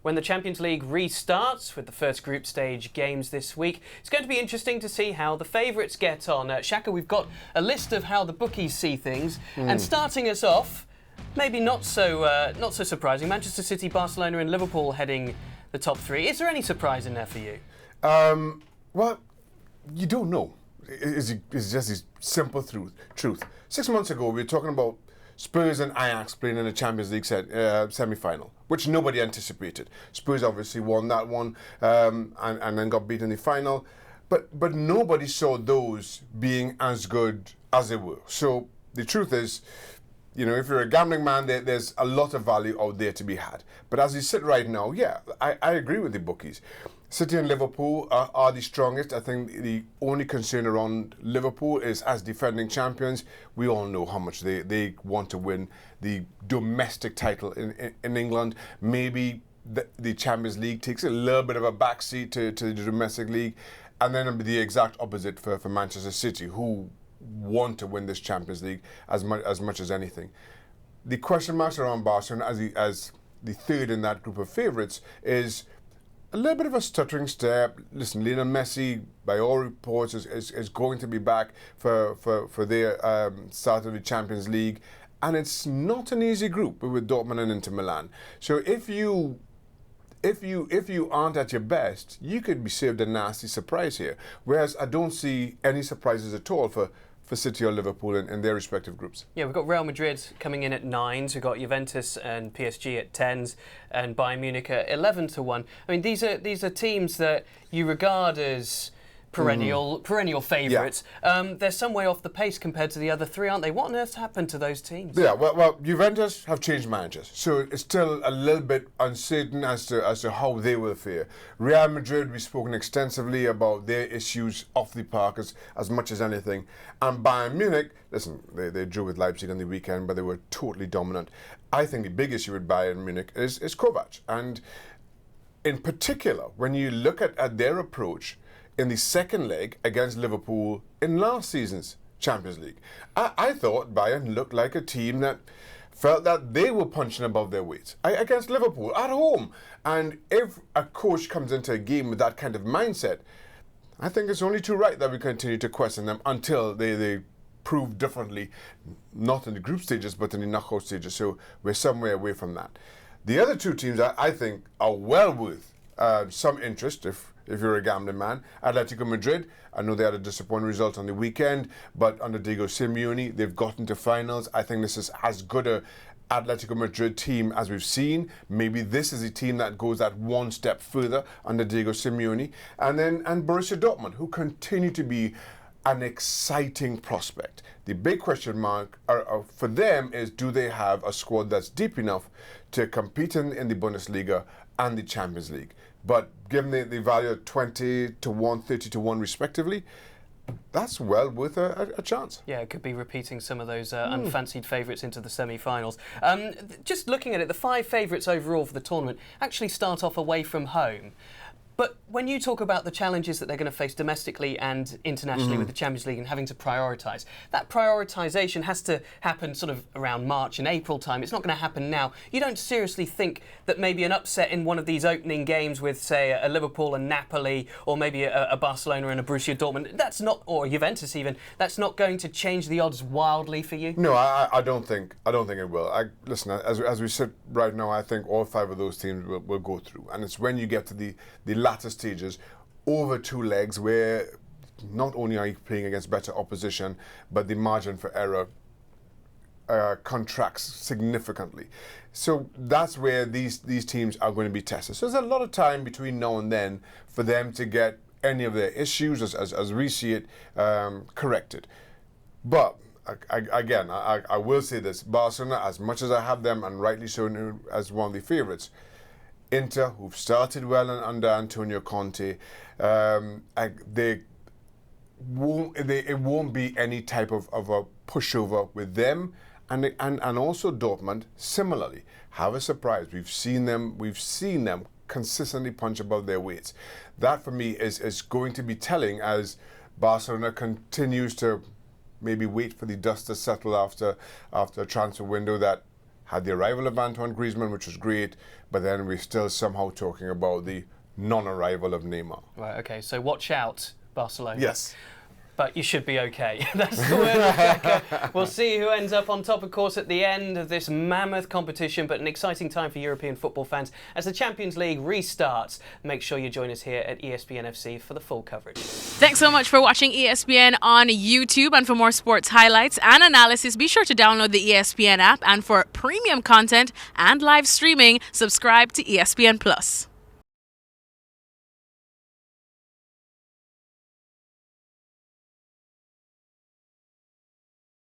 when the Champions League restarts with the first group stage games this week. It's going to be interesting to see how the favourites get on. Shaka, we've got a list of how the bookies see things, and starting us off, maybe not so surprising, Manchester City, Barcelona and Liverpool heading the top three. Is there any surprise in there for you? Well, you don't know. It's just this simple truth. 6 months ago, we were talking about Spurs and Ajax playing in the Champions League semi-final, which nobody anticipated. Spurs obviously won that one and then got beaten in the final. But nobody saw those being as good as they were. So the truth is, you know, if you're a gambling man, there's a lot of value out there to be had. But as you sit right now, yeah, I agree with the bookies. City and Liverpool are the strongest. I think the only concern around Liverpool is, as defending champions, we all know how much they want to win the domestic title in England. Maybe the Champions League takes a little bit of a backseat to the domestic league. And then it'll be the exact opposite for Manchester City, who want to win this Champions League as much as anything. The question marks around Barcelona as the third in that group of favourites is a little bit of a stuttering step. Listen, Lionel Messi, by all reports, is going to be back for their start of the Champions League, and it's not an easy group with Dortmund and Inter Milan. So if you aren't at your best, you could be saved a nasty surprise here. Whereas I don't see any surprises at all for City or Liverpool in their respective groups. Yeah, we've got Real Madrid coming in at 9s, we've got Juventus and PSG at 10s, and Bayern Munich at 11-1. I mean, these are teams that you regard as perennial favourites. Yeah. They're some way off the pace compared to the other three, aren't they? What on earth happened to those teams? Yeah, well, Juventus have changed managers, so it's still a little bit uncertain as to how they will fare. Real Madrid, we've spoken extensively about their issues off the park as much as anything. And Bayern Munich, listen, they drew with Leipzig on the weekend, but they were totally dominant. I think the big issue with Bayern Munich is Kovac. And in particular, when you look at their approach in the second leg against Liverpool in last season's Champions League, I thought Bayern looked like a team that felt that they were punching above their weight against Liverpool at home. And if a coach comes into a game with that kind of mindset, I think it's only too right that we continue to question them until they prove differently, not in the group stages, but in the knockout stages. So we're somewhere away from that. The other two teams I think are well worth some interest if you're a gambling man. Atletico Madrid, I know they had a disappointing result on the weekend, but under Diego Simeone, they've gotten to finals. I think this is as good a Atletico Madrid team as we've seen. Maybe this is a team that goes that one step further under Diego Simeone. And Borussia Dortmund, who continue to be an exciting prospect. The big question mark for them is, do they have a squad that's deep enough to compete in the Bundesliga and the Champions League? But given the value of 20-1, 30-1 respectively, that's well worth a chance. Yeah, it could be repeating some of those unfancied favourites into the semi-finals. Just looking at it, the 5 favourites overall for the tournament actually start off away from home. But when you talk about the challenges that they're going to face domestically and internationally with the Champions League and having to prioritise, that prioritisation has to happen sort of around March and April time. It's not going to happen now. You don't seriously think that maybe an upset in one of these opening games with, say, a Liverpool and Napoli, or maybe a Barcelona and a Borussia Dortmund, that's not, or Juventus even, that's not going to change the odds wildly for you? No, I don't think it will. Listen, as we sit right now, I think all 5 of those teams will go through. And it's when you get to the latter stages over 2 legs where not only are you playing against better opposition, but the margin for error contracts significantly. So that's where these teams are going to be tested. So there's a lot of time between now and then for them to get any of their issues, as we see it, corrected. But again, I will say this: Barcelona, as much as I have them, and rightly so, as one of the favourites, Inter, who've started well under Antonio Conte, it won't be any type of a pushover with them, and also Dortmund similarly have a surprise. We've seen them consistently punch above their weights. That for me is going to be telling as Barcelona continues to maybe wait for the dust to settle after a transfer window that had the arrival of Antoine Griezmann, which was great, but then we're still somehow talking about the non-arrival of Neymar. Right, okay, so watch out, Barcelona. Yes. But you should be okay. That's the word of Shaka. We'll see who ends up on top, of course, at the end of this mammoth competition, but an exciting time for European football fans as the Champions League restarts. Make sure you join us here at ESPN FC for the full coverage. Thanks so much for watching ESPN on YouTube, and for more sports highlights and analysis, be sure to download the ESPN app, and for premium content and live streaming, subscribe to ESPN Plus.